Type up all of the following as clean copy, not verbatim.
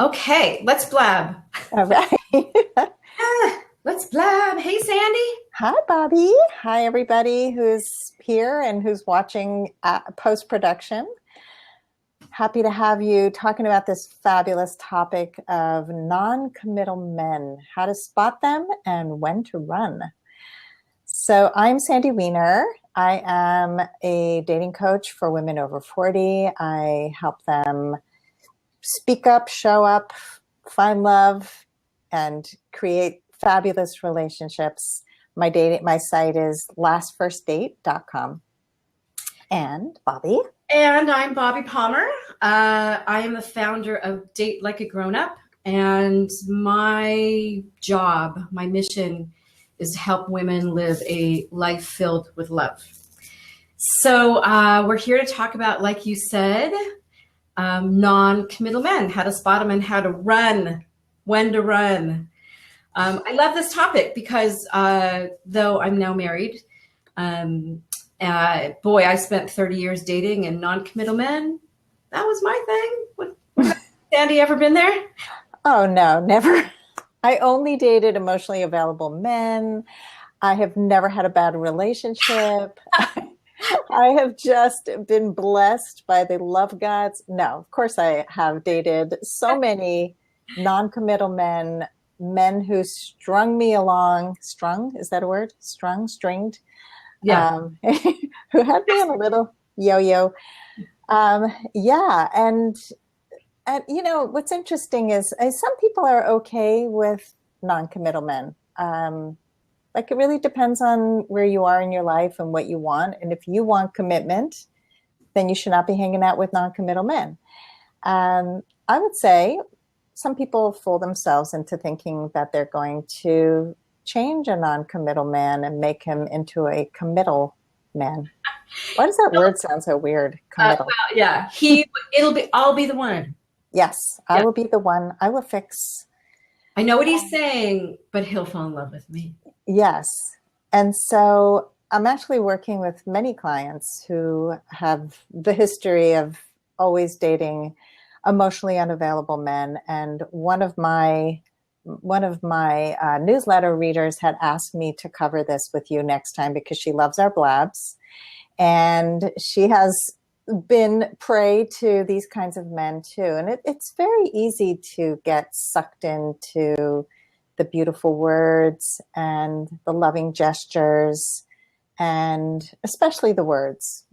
Okay, let's blab. All right. Let's blab. Hey, Sandy. Hi, Bobby. Hi, everybody who's here and who's watching post-production. Happy to have you talking about this fabulous topic of non-committal men, how to spot them and when to run. So I'm Sandy Weiner. I am a dating coach for women over 40. I help them speak up, show up, find love, and create fabulous relationships. My site is lastfirstdate.com. And Bobby? And I'm Bobbi Palmer. I am the founder of Date Like a Grown Up. And my job, my mission is to help women live a life filled with love. So we're here to talk about, like you said, non-committal men, how to spot them and how to run, when to run. I love this topic because though I'm now married, boy, I spent 30 years dating and non-committal men. That was my thing. Sandy, ever been there? Oh, no, never. I only dated emotionally available men. I have never had a bad relationship. I have just been blessed by the love gods. No, of course I have dated so many non-committal men who strung me along. Strung, is that a word? Stringed? Yeah. Who had me on a little yo-yo. Yeah, and you know, what's interesting is some people are okay with non-committal men. Like it really depends on where you are in your life and what you want. And if you want commitment, then you should not be hanging out with non-committal men. I would say some people fool themselves into thinking that they're going to change a non-committal man and make him into a committal man. Why does that word sound so weird? Committal. Well, yeah, I'll be the one. Yes, I will be the one. I will fix. I know what he's saying, but he'll fall in love with me. Yes. And so I'm actually working with many clients who have the history of always dating emotionally unavailable men. And one of my newsletter readers had asked me to cover this with you next time because she loves our blabs. And she has been prey to these kinds of men too. And it's very easy to get sucked into the beautiful words and the loving gestures, and especially the words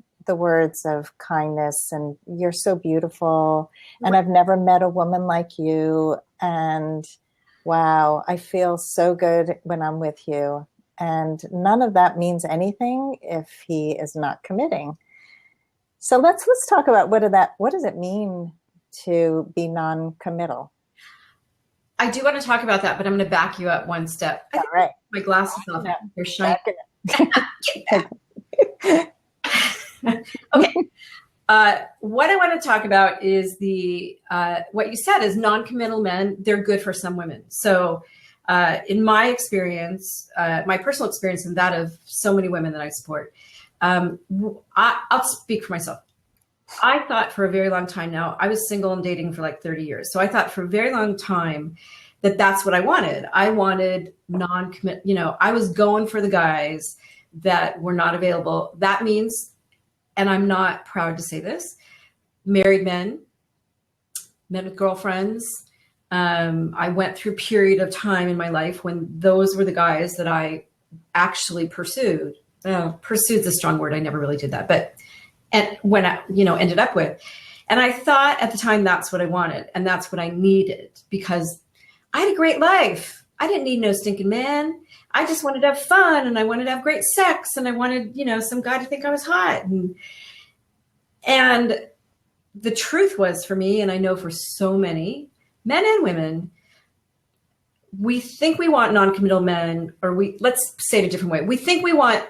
of kindness, and you're so beautiful, and I've never met a woman like you, and wow, I feel so good when I'm with you. And none of that means anything if he is not committing. So let's talk about what does it mean to be non-committal? I do want to talk about that, but I'm going to back you up one step. All right. My glasses off. They're shiny. Okay. What I want to talk about is what you said is non-committal men. They're good for some women. So in my experience, my personal experience and that of so many women that I support, I'll speak for myself. I thought for a very long time now, I was single and dating for like 30 years. So I thought for a very long time that that's what I wanted. I wanted non-commit, I was going for the guys that were not available. That means, and I'm not proud to say this, married men with girlfriends. I went through a period of time in my life when those were the guys that I actually pursued. Pursued's a strong word. I never really did that, and when I, ended up with, and I thought at the time that's what I wanted and that's what I needed because I had a great life. I didn't need no stinking man. I just wanted to have fun and I wanted to have great sex and I wanted, some guy to think I was hot. And the truth was for me, and I know for so many men and women, we think we want non-committal men, or let's say it a different way. We think we want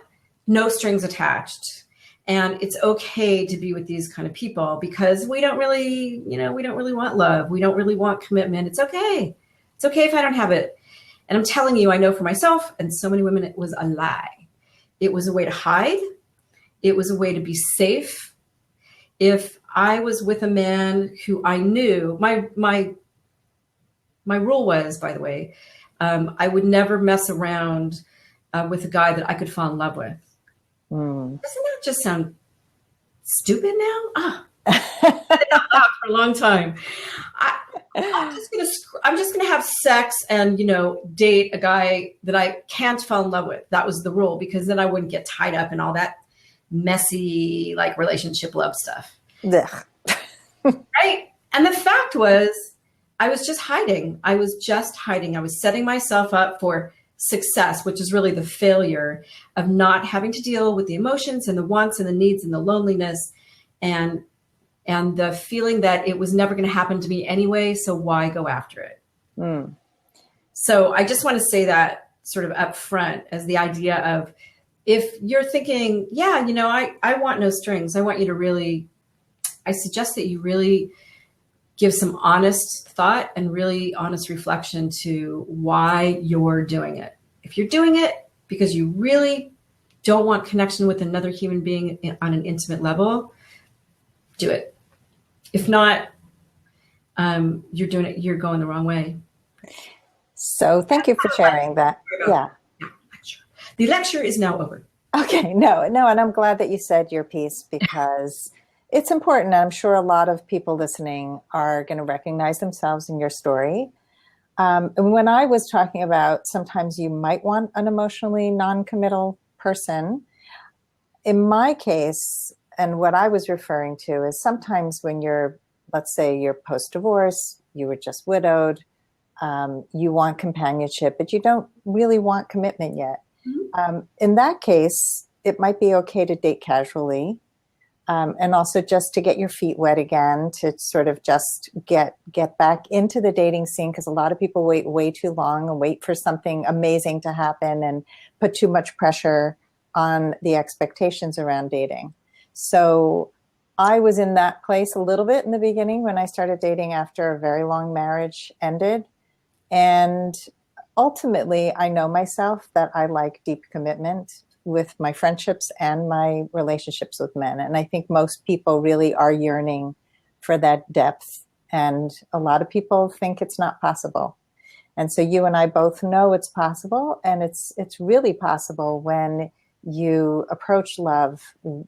no strings attached. And it's okay to be with these kind of people because we don't really want love. We don't really want commitment. It's okay. It's okay if I don't have it. And I'm telling you, I know for myself and so many women, it was a lie. It was a way to hide. It was a way to be safe. If I was with a man who I knew, my my rule was, by the way, I would never mess around with a guy that I could fall in love with. Doesn't that just sound stupid now? For a long time. I'm just gonna have sex and, date a guy that I can't fall in love with. That was the rule, because then I wouldn't get tied up in all that messy, like, relationship love stuff. Right? And the fact was, I was just hiding. I was setting myself up for success, which is really the failure of not having to deal with the emotions and the wants and the needs and the loneliness and the feeling that it was never going to happen to me anyway. So why go after it? So I just want to say that sort of up front, as the idea of, if you're thinking, I want no strings. I suggest that you really give some honest thought and really honest reflection to why you're doing it. If you're doing it because you really don't want connection with another human being on an intimate level, do it. If not, you're going the wrong way. So thank you for sharing that. Yeah. The lecture is now over. Okay. No. And I'm glad that you said your piece, because it's important. I'm sure a lot of people listening are going to recognize themselves in your story. And when I was talking about sometimes you might want an emotionally non-committal person, in my case, and what I was referring to is sometimes when let's say you're post-divorce, you were just widowed, you want companionship, but you don't really want commitment yet. In that case, it might be okay to date casually. And also just to get your feet wet again, to sort of just get back into the dating scene, because a lot of people wait way too long and wait for something amazing to happen and put too much pressure on the expectations around dating. So I was in that place a little bit in the beginning when I started dating after a very long marriage ended. And ultimately, I know myself that I like deep commitment with my friendships and my relationships with men. And I think most people really are yearning for that depth. And a lot of people think it's not possible. And so you and I both know it's possible. And it's really possible when you approach love,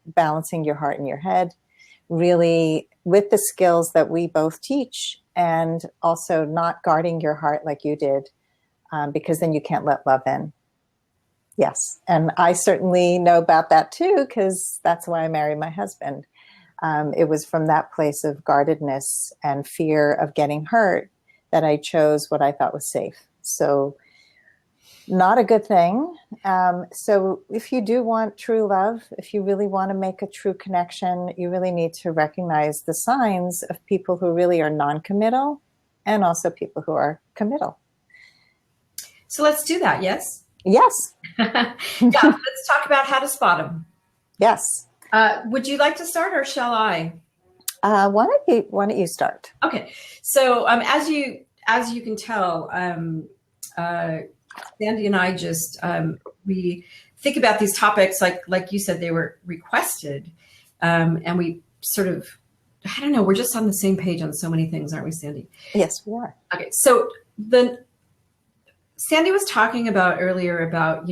balancing your heart and your head, really with the skills that we both teach, and also not guarding your heart like you did, because then you can't let love in. Yes. And I certainly know about that too, because that's why I married my husband. It was from that place of guardedness and fear of getting hurt that I chose what I thought was safe. So not a good thing. So if you do want true love, if you really want to make a true connection, you really need to recognize the signs of people who really are non-committal and also people who are committal. So let's do that. Yes. Yes. Let's talk about how to spot them. Yes. Would you like to start, or shall I? Why don't you start? Okay. So as you can tell, Sandy and I just we think about these topics like you said, they were requested, and we sort of, I don't know, we're just on the same page on so many things, aren't we, Sandy? Yes, we are. Okay. So Sandy was talking about earlier about,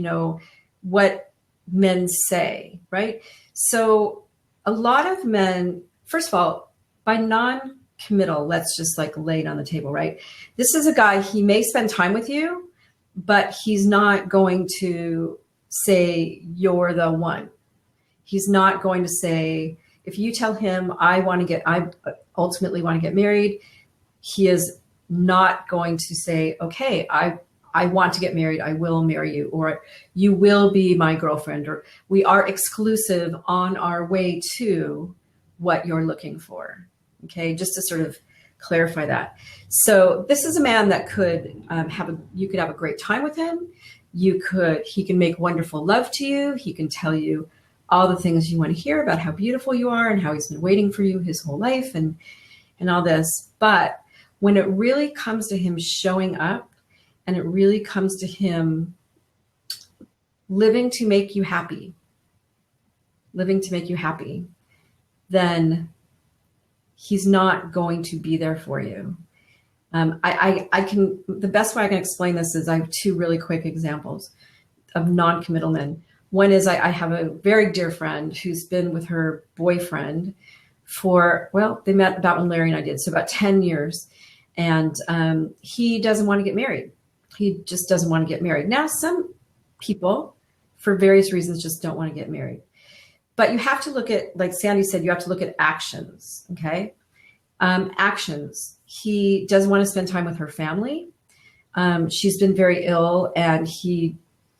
what men say, right? So a lot of men, first of all, by non-committal, let's just lay it on the table, right? This is a guy, he may spend time with you, but he's not going to say you're the one. He's not going to say, if you tell him I ultimately want to get married, he is not going to say, okay, I want to get married, I will marry you, or you will be my girlfriend, or we are exclusive on our way to what you're looking for. Okay, just to sort of clarify that. So this is a man that could you could have a great time with him. He can make wonderful love to you. He can tell you all the things you want to hear about how beautiful you are and how he's been waiting for you his whole life and all this. But when it really comes to him showing up, and it really comes to him living to make you happy, then he's not going to be there for you. I can, the best way I can explain this is I have two really quick examples of non-committal men. One is I have a very dear friend who's been with her boyfriend for, well, they met about when Larry and I did, so about 10 years. And he doesn't want to get married. He just doesn't want to get married. Now, some people, for various reasons, just don't want to get married. But you have to look at, like Sandy said, you have to look at actions, okay? Actions. He doesn't want to spend time with her family. She's been very ill, and he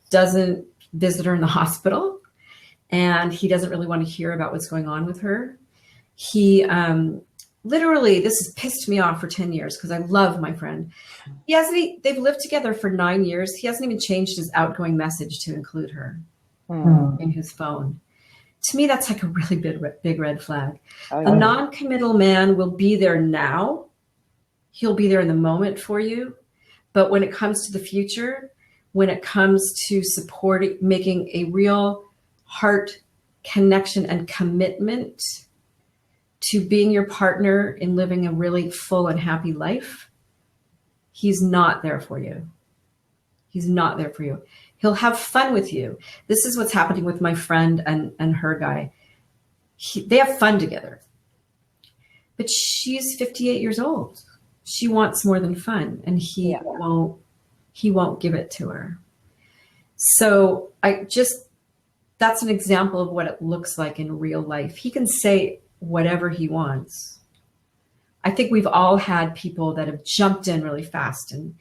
doesn't visit her in the hospital, and he doesn't really want to hear about what's going on with her. He literally, this has pissed me off for 10 years because I love my friend. They've lived together for 9 years. He hasn't even changed his outgoing message to include her in his phone. To me, that's like a really big red flag. Oh, yeah. A non-committal man will be there now. He'll be there in the moment for you. But when it comes to the future, when it comes to supporting, making a real heart connection and commitment to being your partner in living a really full and happy life, he's not there for you. He's not there for you. He'll have fun with you. This is what's happening with my friend and her guy. They have fun together. But she's 58 years old. She wants more than fun, and he won't give it to her. So that's an example of what it looks like in real life. He can say whatever he wants. I think we've all had people that have jumped in really fast and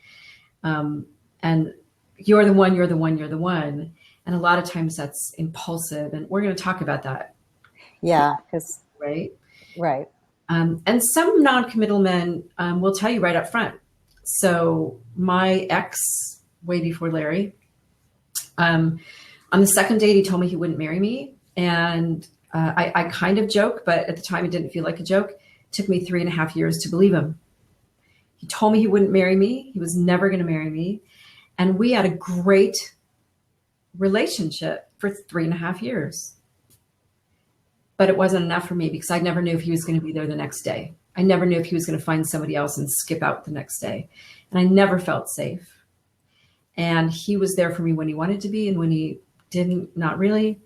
you're the one, you're the one, you're the one. And a lot of times that's impulsive, and we're going to talk about that. Yeah. Right. Right. And some non-committal men will tell you right up front. So my ex, way before Larry, on the second date, he told me he wouldn't marry me. And I kind of joke, but at the time it didn't feel like a joke. It took me 3.5 years to believe him. He told me he wouldn't marry me. He was never going to marry me. And we had a great relationship for 3.5 years. But it wasn't enough for me because I never knew if he was going to be there the next day. I never knew if he was going to find somebody else and skip out the next day. And I never felt safe. And he was there for me when he wanted to be, and when he didn't, not really.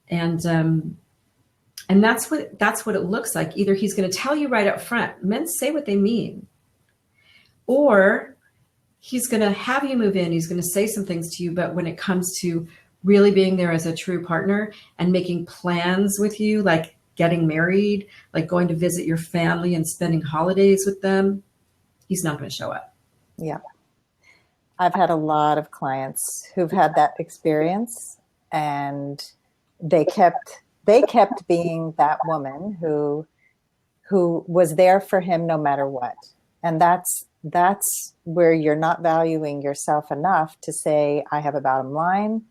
And that's what it looks like. Either he's going to tell you right up front, men say what they mean, or he's going to have you move in. He's going to say some things to you, but when it comes to really being there as a true partner and making plans with you, like getting married, like going to visit your family and spending holidays with them, he's not going to show up. Yeah. I've had a lot of clients who've had that experience, and they kept being that woman who was there for him no matter what. And that's where you're not valuing yourself enough to say, I have a bottom line.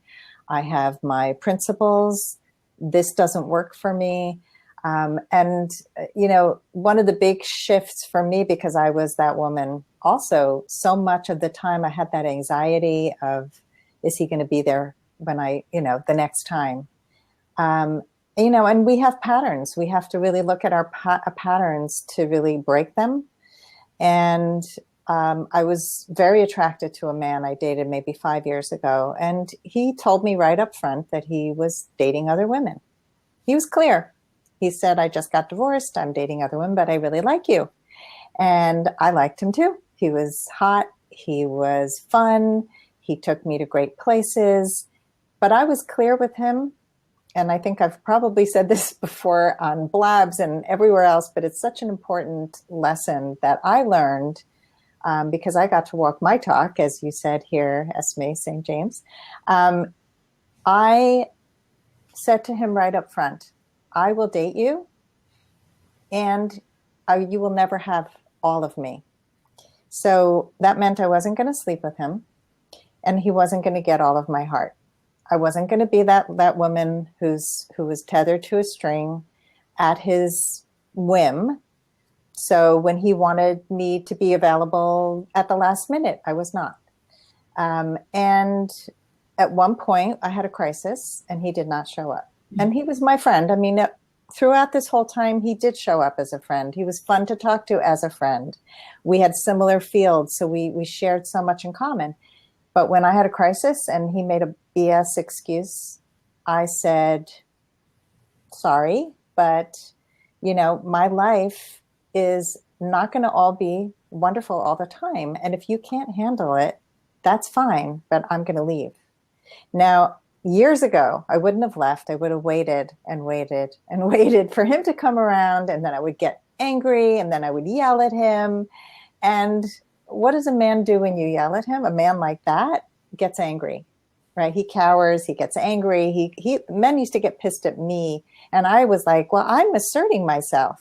I have my principles. This doesn't work for me. And one of the big shifts for me, because I was that woman also, so much of the time I had that anxiety of, is he going to be there when the next time? And we have patterns. We have to really look at our patterns to really break them. And I was very attracted to a man I dated maybe 5 years ago. And he told me right up front that he was dating other women. He was clear. He said, I just got divorced. I'm dating other women, but I really like you. And I liked him too. He was hot. He was fun. He took me to great places. But I was clear with him. And I think I've probably said this before on Blabs and everywhere else, but it's such an important lesson that I learned because I got to walk my talk, as you said here, Esme St. James. I said to him right up front, I will date you, and you will never have all of me. So that meant I wasn't going to sleep with him, and he wasn't going to get all of my heart. I wasn't going to be that woman who was tethered to a string at his whim. So when he wanted me to be available at the last minute, I was not. And at one point I had a crisis and he did not show up. And he was my friend. I mean, throughout this whole time, he did show up as a friend. He was fun to talk to as a friend. We had similar fields, so we shared so much in common. But when I had a crisis and he made a BS excuse, I said, sorry, but, you know, my life is not going to all be wonderful all the time. And if you can't handle it, that's fine, but I'm going to leave. Now, years ago, I wouldn't have left. I would have waited and waited and waited for him to come around. And then I would get angry and then I would yell at him. And what does a man do when you yell at him? A man like that gets angry, right? He cowers, he gets angry. Men used to get pissed at me. And I was like, well, I'm asserting myself.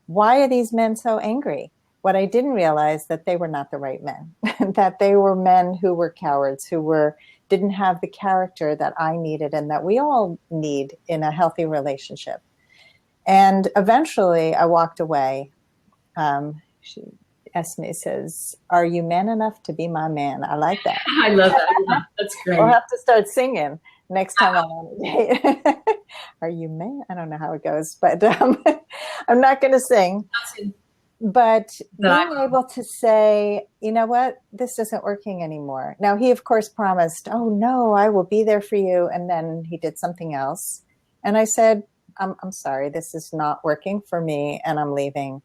Why are these men so angry? What I didn't realize that they were not the right men, that they were men who were cowards, who didn't have the character that I needed and that we all need in a healthy relationship. And eventually I walked away. Esme says, are you man enough to be my man? I like that. I love that. That's great. We'll have to start singing next time I'm on a date. Are you man? I don't know how it goes, but I'm not going to sing. But being able to say, you know what, this isn't working anymore. Now, he, of course, promised, oh, no, I will be there for you. And then he did something else. And I said, I'm sorry, this is not working for me, and I'm leaving.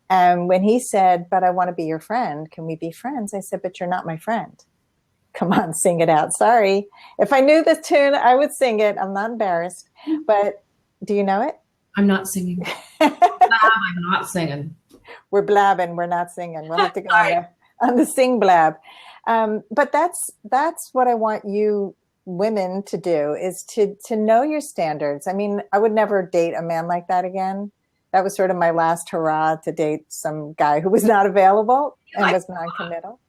And when he said, but I want to be your friend, can we be friends? I said, but you're not my friend. Come on, sing it out. Sorry. If I knew the tune, I would sing it. I'm not embarrassed. But do you know it? I'm not singing. I'm not singing. We're blabbing. We're not singing. We'll have to go on the sing blab. But that's what I want you women to do, is to know your standards. I mean, I would never date a man like that again. That was sort of my last hurrah, to date some guy who was not available and was non-committal.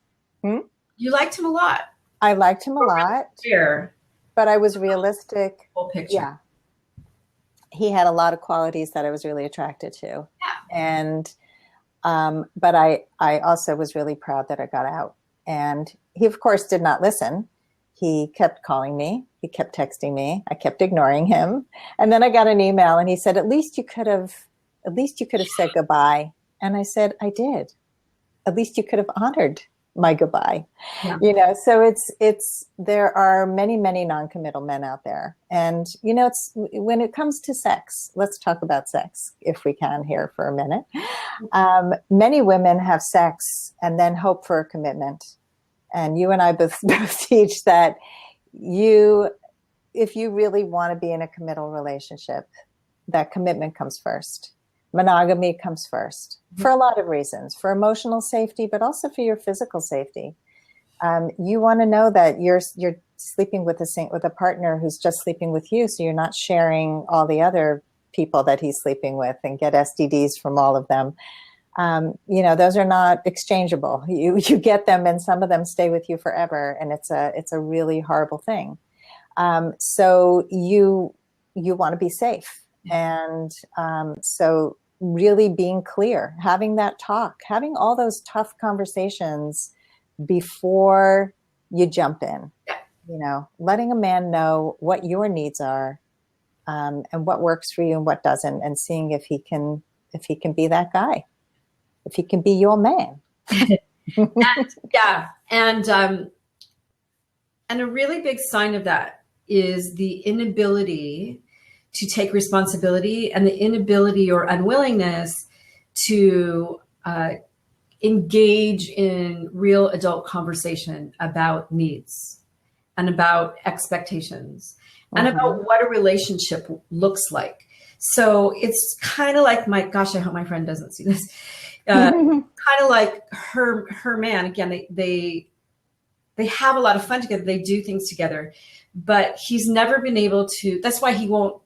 You liked him a lot. I liked him a lot. Clear. But I was realistic. Whole picture. Yeah. He had a lot of qualities that I was really attracted to. Yeah. And but I also was really proud that I got out. And he, of course, did not listen. He kept calling me. He kept texting me. I kept ignoring him. And then I got an email and he said, at least you could have said goodbye. And I said, I did. At least you could have honored my goodbye. Yeah. You know, so there are many, many non-committal men out there. And, you know, it's when it comes to sex, let's talk about sex if we can here for a minute. Many women have sex and then hope for a commitment. And you and I both teach that if you really want to be in a committal relationship, that commitment comes first. Monogamy comes first for a lot of reasons, for emotional safety, but also for your physical safety. You want to know that you're sleeping with a partner who's just sleeping with you, so you're not sharing all the other people that he's sleeping with and get STDs from all of them. You know, those are not exchangeable. You get them, and some of them stay with you forever, and it's a really horrible thing. So you want to be safe, and so really being clear, having that talk, having all those tough conversations before you jump in. Yeah. You know, letting a man know what your needs are, and what works for you and what doesn't, and seeing if he can be that guy. If he can be your man. And a really big sign of that is the inability to take responsibility and the inability or unwillingness to engage in real adult conversation about needs and about expectations and about what a relationship looks like. So it's kind of like I hope my friend doesn't see this. Kind of like her man. Again, they have a lot of fun together. They do things together, but he's never been able to. That's why he won't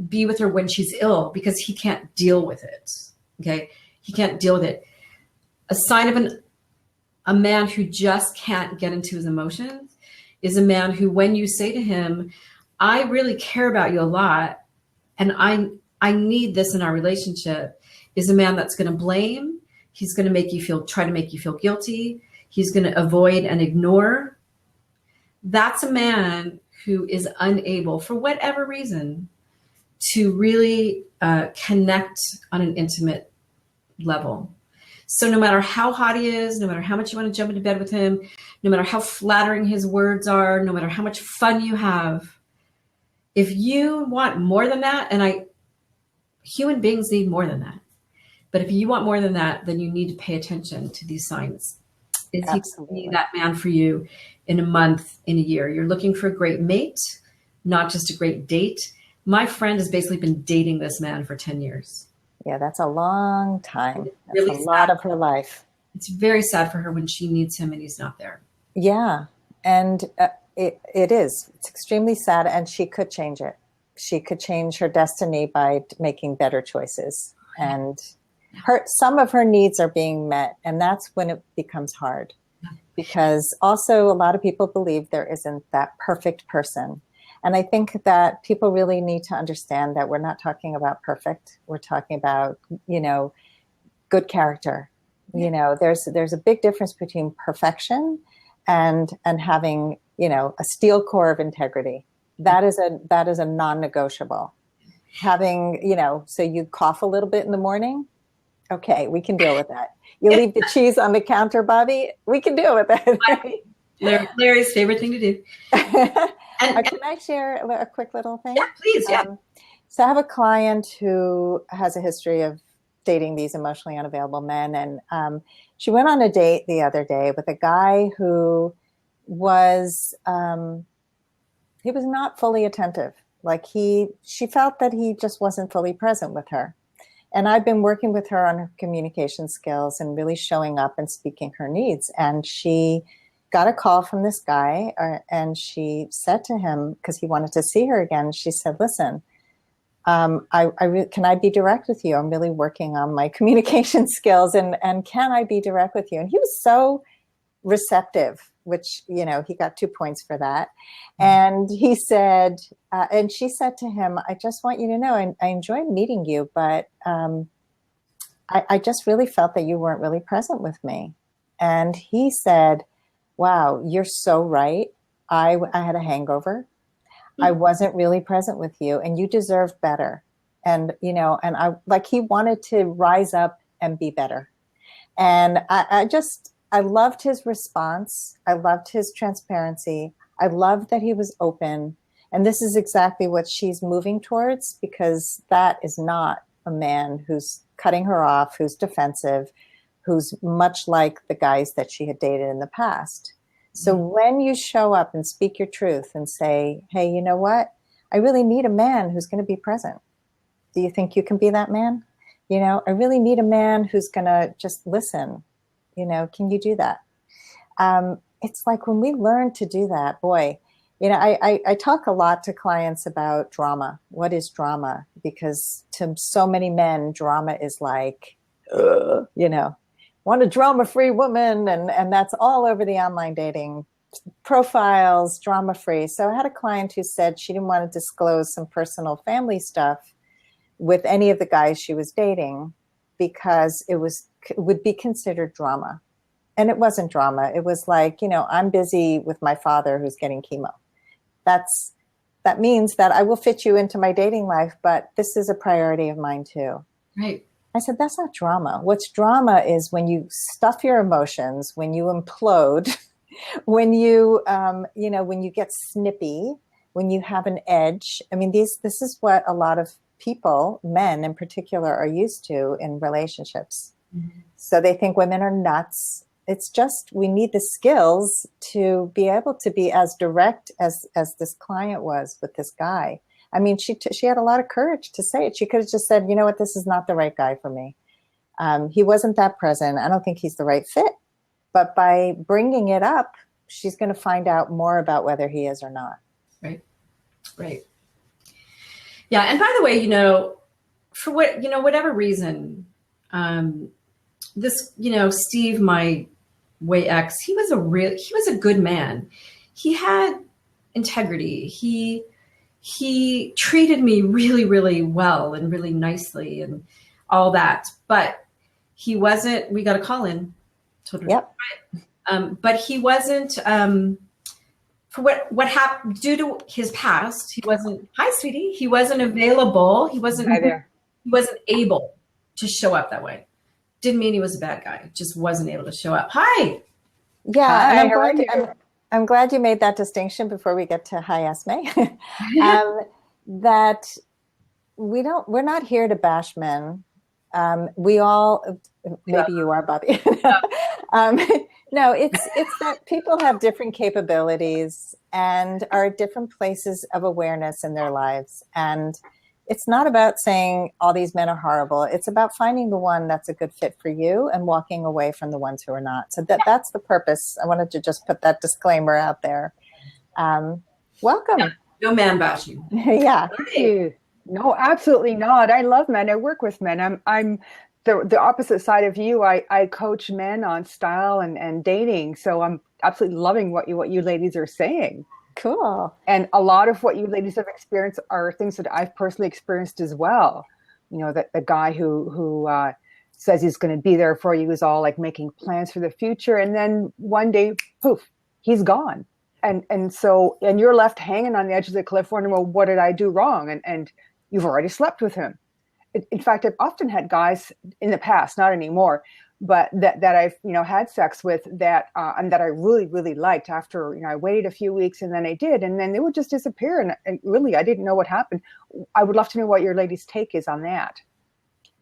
be with her when she's ill, because he can't deal with it. Okay, he can't deal with it. A sign of a man who just can't get into his emotions is a man who, when you say to him, "I really care about you a lot, and I need this in our relationship," is a man that's going to blame. He's going to try to make you feel guilty. He's going to avoid and ignore. That's a man who is unable, for whatever reason, to really connect on an intimate level. So no matter how hot he is, no matter how much you want to jump into bed with him, no matter how flattering his words are, no matter how much fun you have, if you want more than that, and human beings need more than that. But if you want more than that, then you need to pay attention to these signs. Is Absolutely. he that man for you in a month, in a year? You're looking for a great mate, not just a great date. My friend has basically been dating this man for 10 years. Yeah, that's a long time. That's really a lot of her life. It's very sad for her when she needs him and he's not there. Yeah, and it is. It's extremely sad, and she could change it. She could change her destiny by making better choices. And some of her needs are being met, and that's when it becomes hard. Because also a lot of people believe there isn't that perfect person. And I think that people really need to understand that we're not talking about perfect. We're talking about, good character. There's a big difference between perfection and having, a steel core of integrity. That is a non-negotiable. Having, so you cough a little bit in the morning. Okay, we can deal with that. You leave the cheese on the counter, Bobbi. We can deal with that. Larry's favorite thing to do. And can I share a quick little thing? Yeah, please. Yeah. So I have a client who has a history of dating these emotionally unavailable men. And she went on a date the other day with a guy who was, he was not fully attentive. Like she felt that he just wasn't fully present with her. And I've been working with her on her communication skills and really showing up and speaking her needs. And she got a call from this guy, and she said to him, because he wanted to see her again, she said, listen, can I be direct with you? I'm really working on my communication skills, and can I be direct with you? And he was so receptive, which, he got 2 points for that. And he said, and she said to him, I just want you to know, I enjoyed meeting you, but I just really felt that you weren't really present with me. And he said, wow, you're so right. I had a hangover. I wasn't really present with you, and you deserve better. And, and he wanted to rise up and be better. And I loved his response. I loved his transparency. I loved that he was open. And this is exactly what she's moving towards, because that is not a man who's cutting her off, who's defensive, who's much like the guys that she had dated in the past. So when you show up and speak your truth and say, hey, you know what? I really need a man who's going to be present. Do you think you can be that man? I really need a man who's going to just listen. Can you do that? It's like when we learn to do that, boy, I talk a lot to clients about drama. What is drama? Because to so many men, drama is like, want a drama-free woman, and that's all over the online dating profiles, drama-free. So I had a client who said she didn't want to disclose some personal family stuff with any of the guys she was dating because it would be considered drama. And it wasn't drama. It was like, I'm busy with my father who's getting chemo. That means that I will fit you into my dating life, but this is a priority of mine too. Right. I said, that's not drama. What's drama is when you stuff your emotions, when you implode, when you, when you get snippy, when you have an edge. I mean, this is what a lot of people, men in particular, are used to in relationships. Mm-hmm. So they think women are nuts. It's just, we need the skills to be able to be as direct as this client was with this guy. I mean, she had a lot of courage to say it. She could have just said, you know what, this is not the right guy for me. He wasn't that present. I don't think he's the right fit. But by bringing it up, she's going to find out more about whether he is or not. Right. Right. Yeah. And by the way, for whatever reason, this, Steve, my way ex, he was a good man. He had integrity. He treated me really, really well and really nicely and all that. But he wasn't, we got a call in. Yep. But he wasn't, for what happened due to his past, he wasn't, hi sweetie, he wasn't available. He wasn't able to show up that way. Didn't mean he was a bad guy, just wasn't able to show up. Hi. Yeah, hi, and I'm glad you made that distinction before we get to hi Esme. That we're not here to bash men. We all, maybe you are, Bobbi. No, it's that people have different capabilities and are at different places of awareness in their lives. And it's not about saying all these men are horrible. It's about finding the one that's a good fit for you and walking away from the ones who are not. So that's the purpose. I wanted to just put that disclaimer out there. Welcome. No man bashing. Yeah. Thank you. No, absolutely not. I love men. I work with men. I'm the opposite side of you. I coach men on style and dating. So I'm absolutely loving what you ladies are saying. Cool. And a lot of what you ladies have experienced are things that I've personally experienced as well. You know, that the guy who says he's going to be there for you is all like making plans for the future. And then one day, poof, he's gone. And you're left hanging on the edge of the cliff wondering, well, what did I do wrong? And you've already slept with him. In fact, I've often had guys in the past, not anymore, but that I've, had sex with that and that I really, really liked after, I waited a few weeks and then I did, and then they would just disappear. And really, I didn't know what happened. I would love to know what your ladies' take is on that.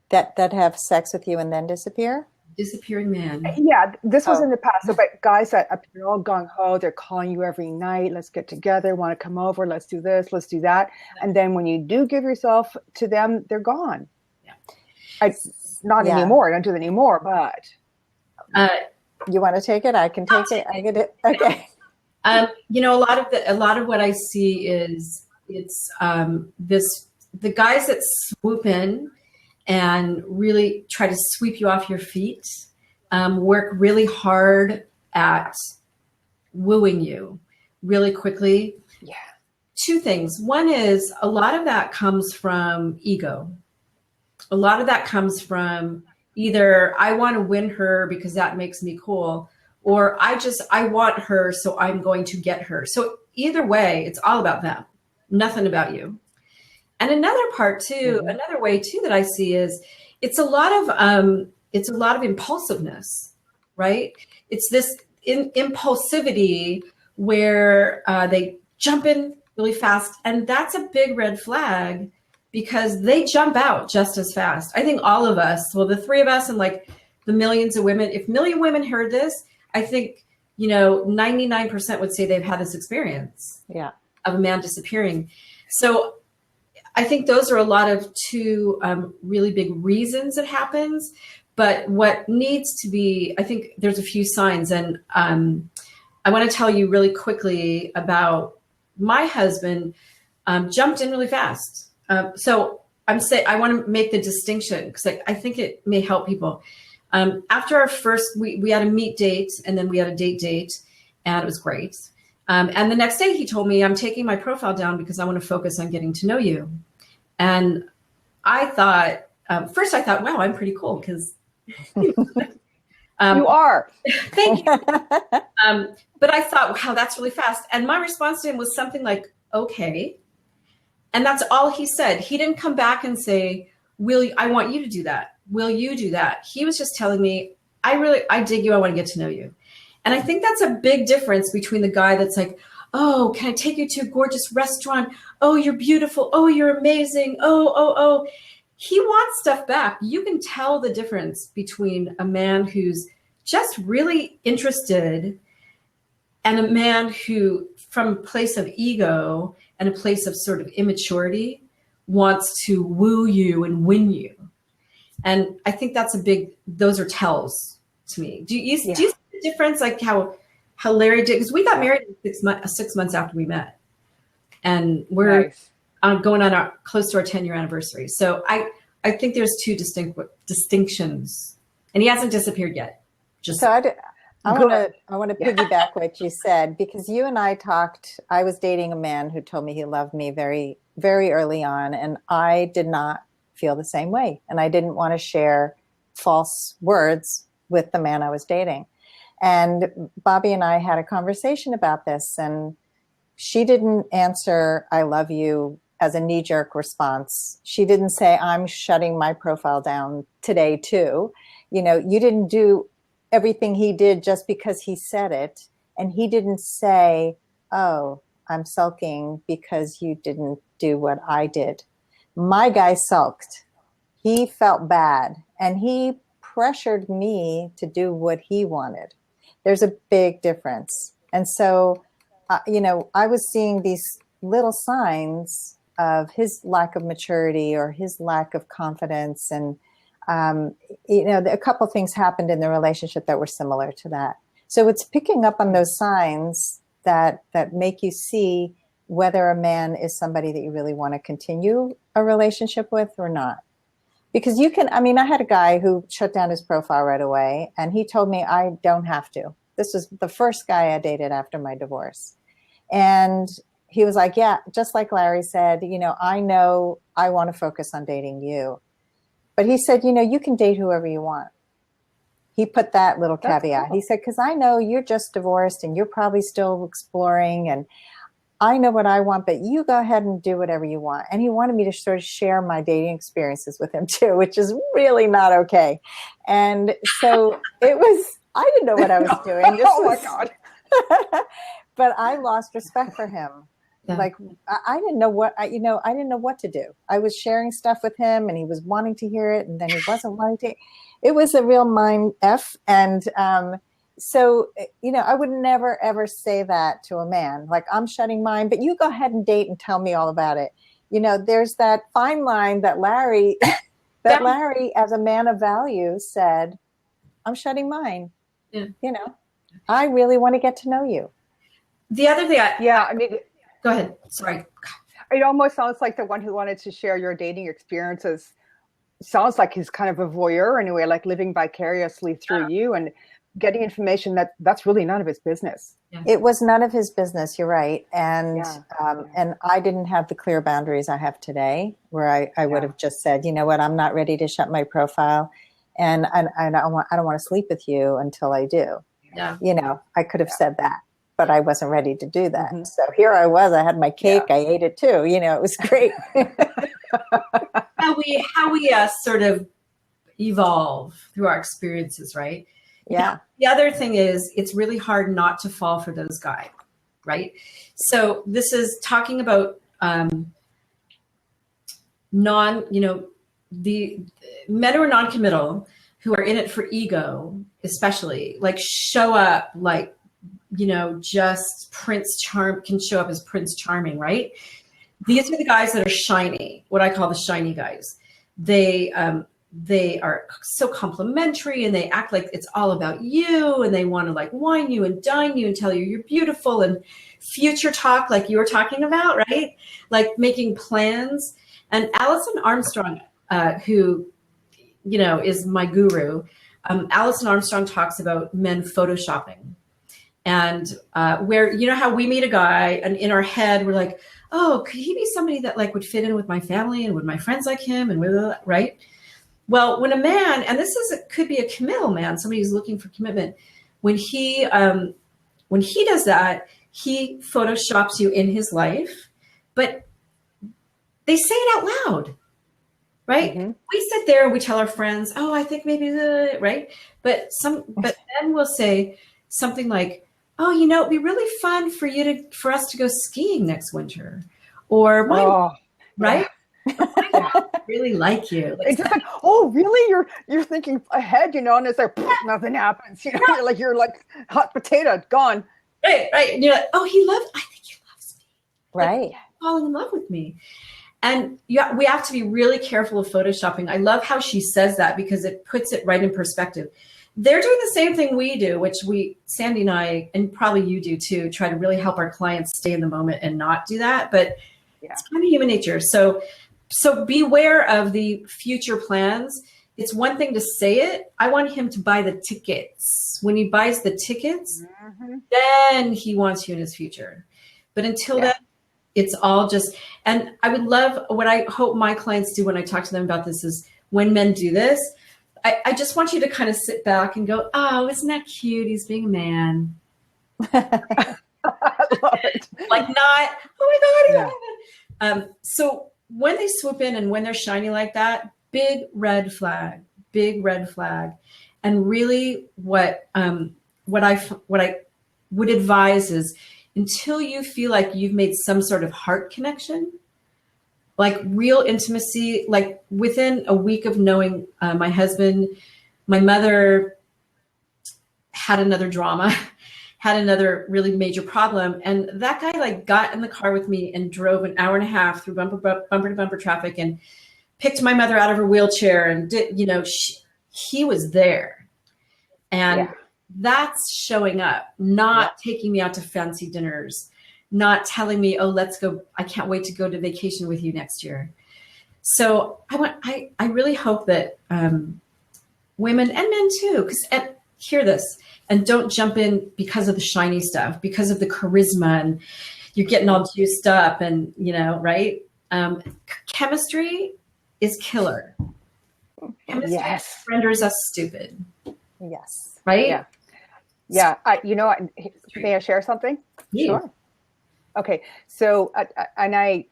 That have sex with you and then disappear? Disappearing man. Yeah, this was in the past. So, but guys that appear all gung ho, they're calling you every night. Let's get together. Want to come over? Let's do this. Let's do that. And then when you do give yourself to them, they're gone. Yeah. Not anymore. I don't do that anymore. But you want to take it? I can take it. I get it. Okay. A lot of what I see is it's the guys that swoop in and really try to sweep you off your feet, work really hard at wooing you really quickly. Yeah. Two things. One is a lot of that comes from ego. A lot of that comes from either I want to win her because that makes me cool, or I want her, so I'm going to get her. So either way, it's all about them, nothing about you. And another part too, another way too that I see is it's a lot of impulsiveness, right? It's this impulsivity where they jump in really fast, and that's a big red flag because they jump out just as fast. I think all of us, well, the three of us and like the millions of women, if a million women heard this, I think 99% would say they've had this experience of a man disappearing. So I think those are a lot of two really big reasons it happens. But what needs to be, I think there's a few signs. And I want to tell you really quickly about my husband jumped in really fast. So I want to make the distinction because I think it may help people. After our first, we had a meet date and then we had a date and it was great. And the next day he told me, I'm taking my profile down because I want to focus on getting to know you. And I thought, first I thought, wow, I'm pretty cool because you are. Thank you. But I thought, wow, that's really fast. And my response to him was something like, okay. And that's all he said. He didn't come back and say, I want you to do that. Will you do that? He was just telling me, I dig you. I want to get to know you. And I think that's a big difference between the guy that's like, oh, can I take you to a gorgeous restaurant? Oh, you're beautiful. Oh, you're amazing. Oh. He wants stuff back. You can tell the difference between a man who's just really interested and a man who, from a place of ego and a place of sort of immaturity, wants to woo you and win you. And I think those are tells to me. Do you see the difference, like how Larry did? Because we got married 6 months after we met. And we're going on close to our 10-year anniversary. So I think there's two distinctions. And he hasn't disappeared yet. I want to piggyback what you said, because you and I talked. I was dating a man who told me he loved me very, very early on, and I did not feel the same way. And I didn't want to share false words with the man I was dating. And Bobbi and I had a conversation about this, and She didn't answer, I love you as a knee-jerk response. She didn't say, I'm shutting my profile down today too. You know, you didn't do everything he did just because he said it. And he didn't say, oh, I'm sulking because you didn't do what I did. My guy sulked. He felt bad and he pressured me to do what he wanted. There's a big difference. And so, you know, I was seeing these little signs of his lack of maturity or his lack of confidence. And, you know, a couple of things happened in the relationship that were similar to that. So it's picking up on those signs that make you see whether a man is somebody that you really want to continue a relationship with or not. Because you can, I mean, I had a guy who shut down his profile right away and he told me I don't have to. This was the first guy I dated after my divorce. And he was like, yeah, just like Larry said, you know I want to focus on dating you. But he said, you know, you can date whoever you want. He put that little caveat. Cool. He said, because I know you're just divorced and you're probably still exploring and I know what I want, but you go ahead and do whatever you want. And he wanted me to sort of share my dating experiences with him too, which is really not okay. And so it was, I didn't know what I was doing. My God. But I lost respect for him. Yeah. Like I didn't know what, I didn't know what to do. I was sharing stuff with him and he was wanting to hear it and then he wasn't wanting to. It was a real mind F. And, so, you know, I would never, ever say that to a man, like I'm shutting mine, but you go ahead and date and tell me all about it. You know, there's that fine line that Larry, Larry, as a man of value said, I'm shutting mine. Yeah. You know, I really want to get to know you. The other thing, I mean, go ahead. Sorry. It almost sounds like the one who wanted to share your dating experiences sounds like he's kind of a voyeur anyway, like living vicariously through you and getting information that's really none of his business. Yeah. It was none of his business. You're right. And, and I didn't have the clear boundaries I have today where I would have just said, you know what, I'm not ready to shut my profile and I don't want to sleep with you until I do. Yeah. You know, I could have said that, but I wasn't ready to do that. Mm-hmm. So here I was, I had my cake. I ate it too. You know, it was great. how we sort of evolve through our experiences, right? Yeah. Now, the other thing is it's really hard not to fall for those guys, right? So this is talking about the men who are non-committal, who are in it for ego, especially, like show up like, you know, just can show up as Prince Charming, right? These are the guys that are shiny, what I call the shiny guys. They are so complimentary and they act like it's all about you and they want to like wine you and dine you and tell you you're beautiful and future talk like you were talking about, right? Like making plans. And Alison Armstrong, who, you know, is my guru, Alison Armstrong talks about men photoshopping. And where, you know how we meet a guy and in our head, we're like, oh, could he be somebody that like would fit in with my family and would my friends like him and right? Well, when a man, and could be a committal man, somebody who's looking for commitment, when he does that, he photoshops you in his life, but they say it out loud, right? Mm-hmm. We sit there and we tell our friends, oh, I think maybe right? But then we'll say something like, oh, you know, it'd be really fun for us to go skiing next winter, or right? I really like you. Like, it's just like, oh, really? You're thinking ahead, you know, and it's like nothing happens. You know, you're like hot potato, gone. Right. And you're like, oh, I think he loves me. Right. Like, falling in love with me. And we have to be really careful of photoshopping. I love how she says that because it puts it right in perspective. They're doing the same thing we do, which Sandy and I, and probably you do too, try to really help our clients stay in the moment and not do that. But it's kind of human nature. So beware of the future plans. It's one thing to say it. I want him to buy the tickets. When he buys the tickets, then he wants you in his future. But until then, it's all just, and I would love, what I hope my clients do when I talk to them about this is when men do this, I just want you to kind of sit back and go, oh, isn't that cute? He's being a man. love it. Like not, oh my God. Yeah. So when they swoop in and when they're shiny like that, big red flag. And really what I would advise is until you feel like you've made some sort of heart connection, like real intimacy, like within a week of knowing my husband, my mother had another drama, had another really major problem. And that guy like got in the car with me and drove an hour and a half through bumper to bumper traffic and picked my mother out of her wheelchair and did, he was there. And that's showing up, not taking me out to fancy dinners, not telling me, oh, let's go. I can't wait to go to vacation with you next year. So I really hope that women and men too, and hear this and don't jump in because of the shiny stuff, because of the charisma and you're getting all juiced up and, right? Chemistry is killer. Chemistry renders us stupid. Yes. Right? Yeah. May I share something? Yeah. Sure. Okay. So, and I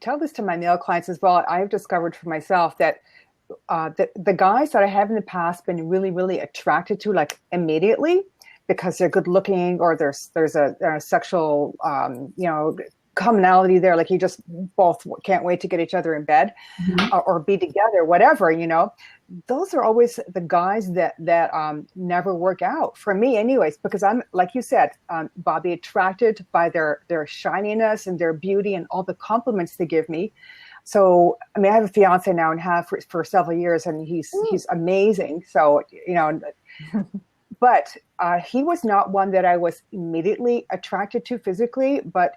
tell this to my male clients as well. I have discovered for myself that the guys that I have in the past been really, really attracted to, like immediately, because they're good looking or there's a sexual, commonality there. Like you just both can't wait to get each other in bed or be together, whatever, those are always the guys that never work out for me anyways, because I'm, like you said, Bobbi, attracted by their shininess and their beauty and all the compliments they give me. So, I mean, I have a fiance now and have for several years, and he's amazing. So, but he was not one that I was immediately attracted to physically, but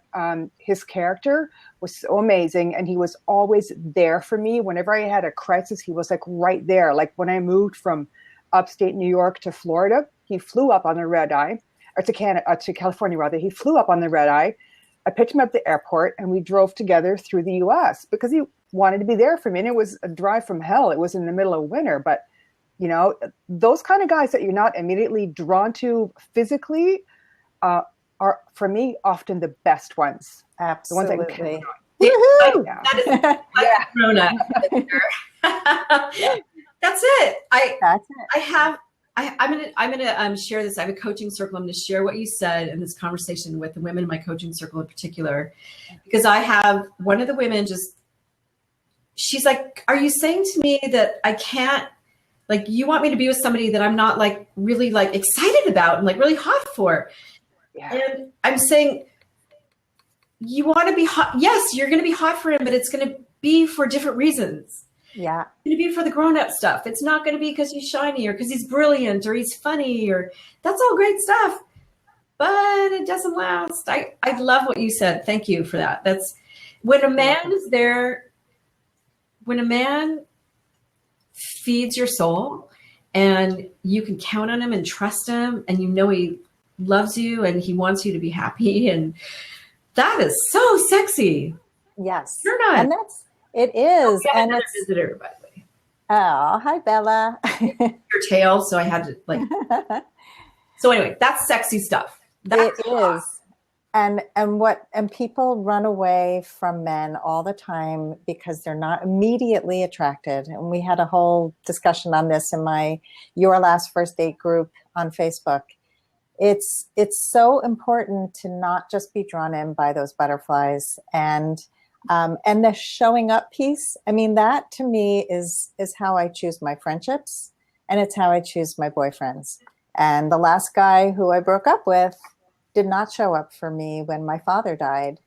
his character was so amazing. And he was always there for me. Whenever I had a crisis, he was like right there. Like when I moved from upstate New York to Florida, he flew up on the red eye, or to California rather. He flew up on the red eye. I picked him up at the airport and we drove together through the US because he wanted to be there for me. And it was a drive from hell. It was in the middle of winter, but those kind of guys that you're not immediately drawn to physically are, for me, often the best ones. Absolutely. The ones I can count on. That is grown up. That's it. I'm gonna share this. I have a coaching circle. I'm gonna share what you said in this conversation with the women in my coaching circle in particular, because I have one of the women she's like, are you saying to me that I can't, like, you want me to be with somebody that I'm not like really like excited about and like really hot for? Yeah. And I'm saying, you want to be hot. Yes, you're going to be hot for him, but it's going to be for different reasons. Yeah. It's going to be for the grown-up stuff. It's not going to be because he's shiny or because he's brilliant or he's funny, or that's all great stuff, but it doesn't last. I love what you said. Thank you for that. That's when a man is there, when a man feeds your soul and you can count on him and trust him and he loves you and he wants you to be happy, and that is so sexy. Yes. You're not. And it is. And another visitor, by the way. Oh, hi, Bella. Your tail, so I had to like. So anyway, that's sexy stuff. That's it is. And people run away from men all the time because they're not immediately attracted. And we had a whole discussion on this in my Your Last First Date group on Facebook. It's so important to not just be drawn in by those butterflies and the showing up piece. I mean, that to me is how I choose my friendships, and it's how I choose my boyfriends. And the last guy who I broke up with did not show up for me when my father died.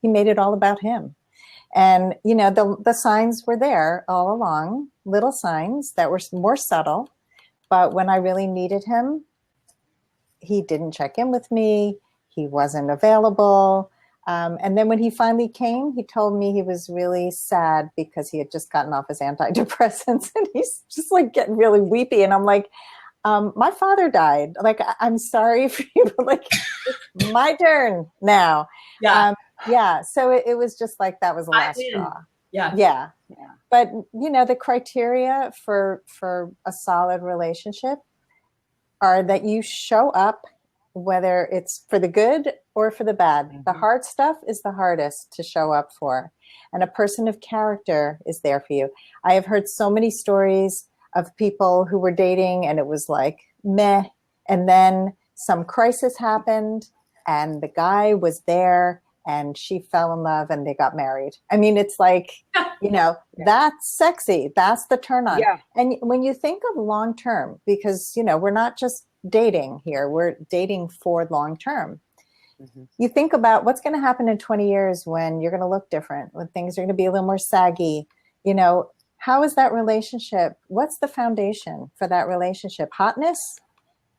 He made it all about him. And, the signs were there all along, little signs that were more subtle. But when I really needed him, he didn't check in with me. He wasn't available. And then when he finally came, he told me he was really sad because he had just gotten off his antidepressants, and he's just like getting really weepy. And I'm like, my father died. Like, I'm sorry for you, but like, it's my turn now. Yeah. So it was just like, that was the last straw. Yeah. But the criteria for a solid relationship are that you show up whether it's for the good or for the bad. The hard stuff is the hardest to show up for. And a person of character is there for you. I have heard so many stories of people who were dating and it was like meh. And then some crisis happened and the guy was there and she fell in love and they got married. I mean, it's like, that's sexy. That's the turn on. Yeah. And when you think of long term, because, we're not just dating here, we're dating for long term. You think about what's going to happen in 20 years when you're going to look different, when things are going to be a little more saggy. How is that relationship? What's the foundation for that relationship? Hotness?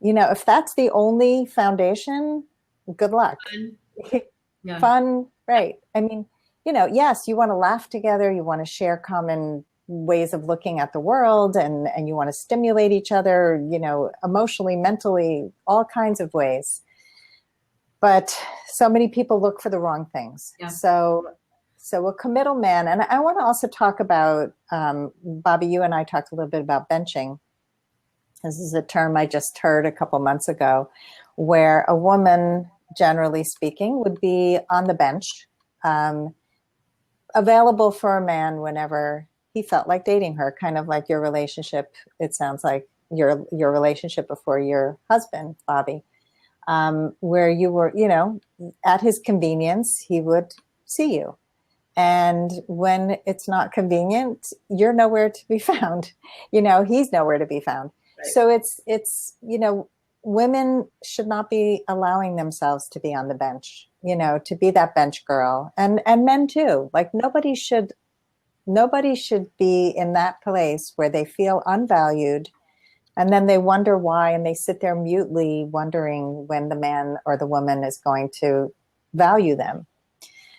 If that's the only foundation, good luck. Yeah. Fun, right. I mean, yes, you want to laugh together. You want to share common ways of looking at the world and you want to stimulate each other, emotionally, mentally, all kinds of ways. But so many people look for the wrong things. Yeah. So a committal man, and I want to also talk about, Bobbi, you and I talked a little bit about benching. This is a term I just heard a couple months ago, where a woman, generally speaking, would be on the bench, available for a man whenever he felt like dating her, kind of like your relationship. It sounds like your relationship before your husband, Bobbi. Where you were, at his convenience, he would see you. And when it's not convenient, you're nowhere to be found. He's nowhere to be found. Right. So it's women should not be allowing themselves to be on the bench, to be that bench girl. And men too. Like nobody should be in that place where they feel unvalued. And then they wonder why, and they sit there mutely wondering when the man or the woman is going to value them.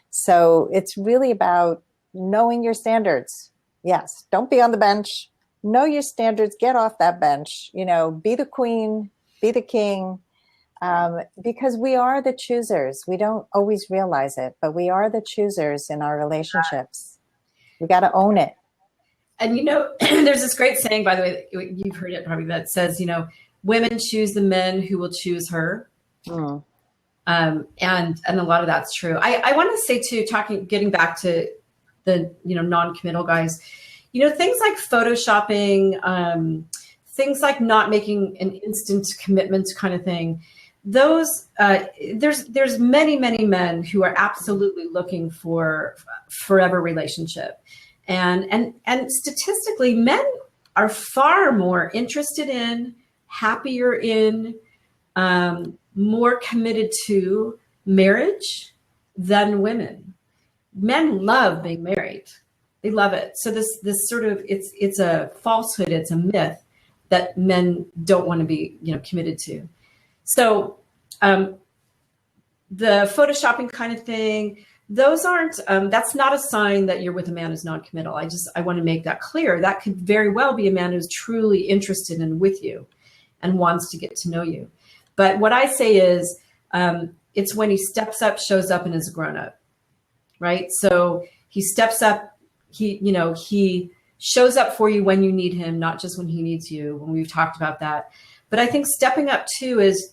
So it's really about knowing your standards. Yes, don't be on the bench. Know your standards. Get off that bench. Be the queen, be the king, because we are the choosers. We don't always realize it, but we are the choosers in our relationships. We got to own it. And, there's this great saying, by the way, you've heard it probably, that says, women choose the men who will choose her. And a lot of that's true. I want to say too, getting back to the, non-committal guys, things like photoshopping, things like not making an instant commitment kind of thing. Those, there's many, many men who are absolutely looking for forever relationship. And statistically, men are far more interested in, happier in, more committed to marriage than women. Men love being married. They love it. So this sort of, it's a falsehood. It's a myth that men don't want to be, committed to. So the photoshopping kind of thing, those aren't, that's not a sign that you're with a man who's non-committal. I want to make that clear. That could very well be a man who's truly interested in with you and wants to get to know you. But what I say is, it's when he steps up, shows up, and is a grown-up, right? So he steps up, he shows up for you when you need him, not just when he needs you, when we've talked about that. But I think stepping up too is,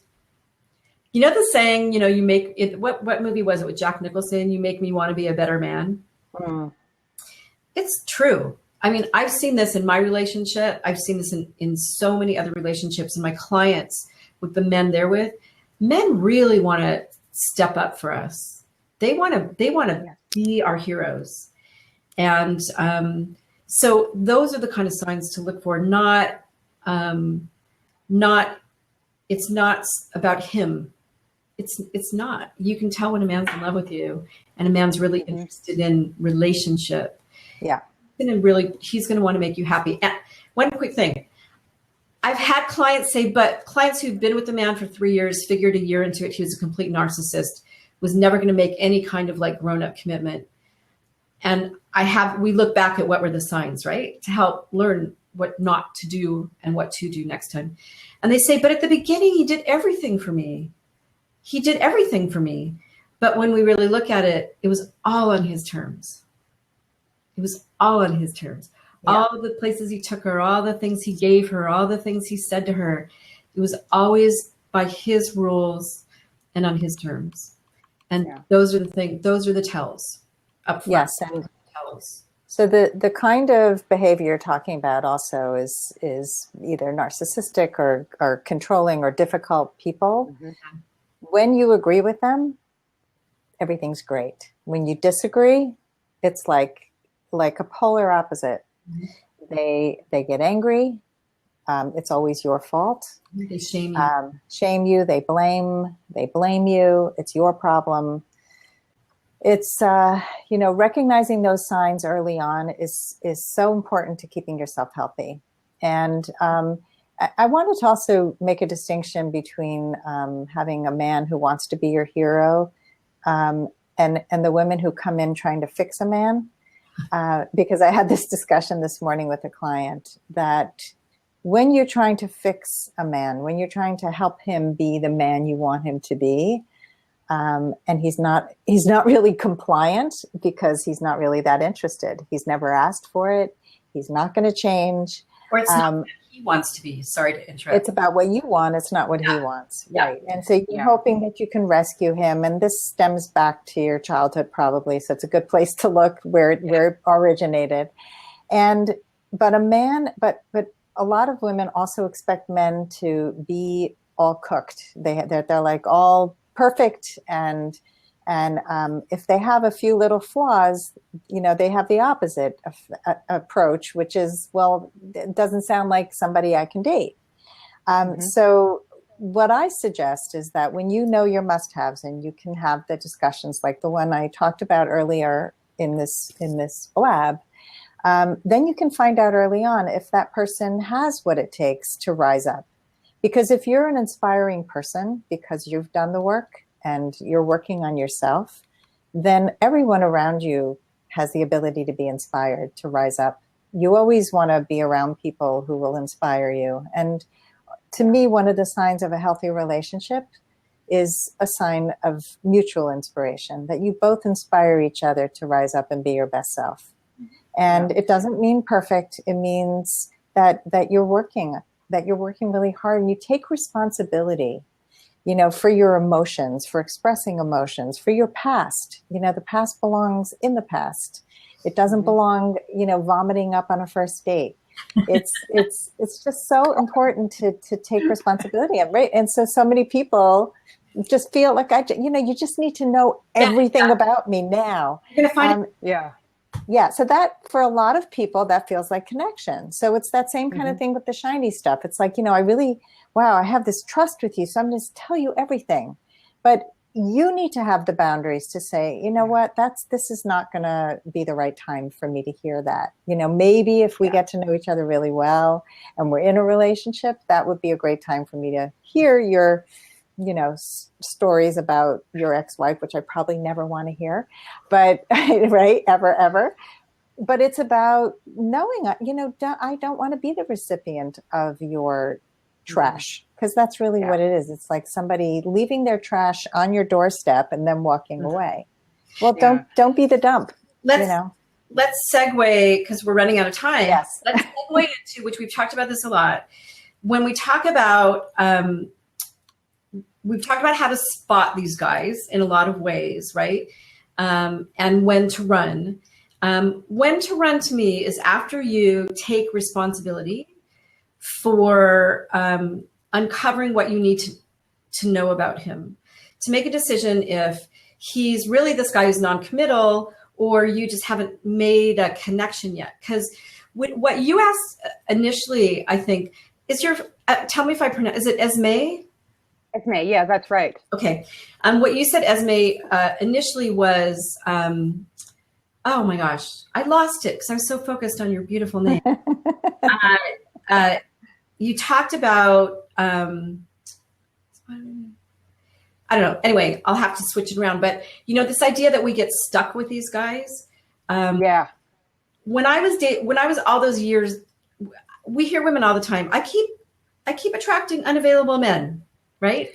the saying, you make it, what movie was it with Jack Nicholson? You make me want to be a better man. It's true. I mean, I've seen this in my relationship. I've seen this in so many other relationships, and my clients with the men they're with. Men really want to step up for us. They want to be our heroes. And so those are the kind of signs to look for. It's not about him. It's not. You can tell when a man's in love with you and a man's really interested in relationship. Yeah. He's going to want to make you happy. And one quick thing. I've had clients say, but clients who've been with the man for 3 years, figured a year into it, he was a complete narcissist, was never going to make any kind of like grown-up commitment. And we look back at what were the signs, right? To help learn what not to do and what to do next time. And they say, but at the beginning, he did everything for me. He did everything for me. But when we really look at it, it was all on his terms. It was all on his terms. Yeah. All the places he took her, all the things he gave her, all the things he said to her. It was always by his rules and on his terms. And Yeah. those are the tells up front. Yes, and tells. so the kind of behavior you're talking about also is either narcissistic or controlling or difficult people. Mm-hmm. When you agree with them, everything's great. When you disagree, it's like a polar opposite. Mm-hmm. They get angry. It's always your fault. They shame you. Shame you. They blame you. It's your problem. It's recognizing those signs early on is so important to keeping yourself healthy. And I wanted to also make a distinction between having a man who wants to be your hero and the women who come in trying to fix a man. Because I had this discussion this morning with a client that when you're trying to fix a man, when you're trying to help him be the man you want him to be, and he's not really compliant because he's not really that interested. He's never asked for it. He's not going to change. Or it's not what he wants to be. Sorry to interrupt. It's about what you want. It's not what he wants. Yeah. Right. And so you're hoping that you can rescue him. And this stems back to your childhood probably. So it's a good place to look where it originated. But a lot of women also expect men to be all cooked. They're like all perfect, and if they have a few little flaws, they have the opposite approach, which is, well, it doesn't sound like somebody I can date. So what I suggest is that when you know your must-haves and you can have the discussions like the one I talked about earlier in this blab, then you can find out early on if that person has what it takes to rise up. Because if you're an inspiring person, because you've done the work and you're working on yourself, then everyone around you has the ability to be inspired, to rise up. You always want to be around people who will inspire you. And to me, one of the signs of a healthy relationship is a sign of mutual inspiration, that you both inspire each other to rise up and be your best self. And it doesn't mean perfect. It means that you're working really hard, and you take responsibility, for your emotions, for expressing emotions, for your past. The past belongs in the past. It doesn't belong, vomiting up on a first date. It's just so important to take responsibility. Right. And so many people just feel like you just need to know everything about me now. You're gonna find Yeah. So that, for a lot of people, that feels like connection. So it's that same kind of thing with the shiny stuff. It's like, I have this trust with you, so I'm going to tell you everything. But you need to have the boundaries to say, what, this is not going to be the right time for me to hear that. Maybe if we get to know each other really well and we're in a relationship, that would be a great time for me to hear your stories about your ex-wife, which I probably never want to hear, but right, ever. But it's about knowing, I don't want to be the recipient of your trash, because that's really what it is. It's like somebody leaving their trash on your doorstep and then walking away. Well, don't be the dump. Let's segue, because we're running out of time. Yes. Let's segue into, which we've talked about this a lot. When we talk about, we've talked about how to spot these guys in a lot of ways, right? And when to run. When to run, to me, is after you take responsibility for uncovering what you need to know about him, to make a decision if he's really this guy who's non-committal, or you just haven't made a connection yet. Because what you asked initially, I think, is tell me if I pronounce, is it Esme? Esme, yeah, that's right. Okay. What you said, Esme, initially was, oh my gosh, I lost it because I was so focused on your beautiful name. You talked about, I don't know. Anyway, I'll have to switch it around. But, this idea that we get stuck with these guys. When I was all those years, we hear women all the time, I keep attracting unavailable men. Right?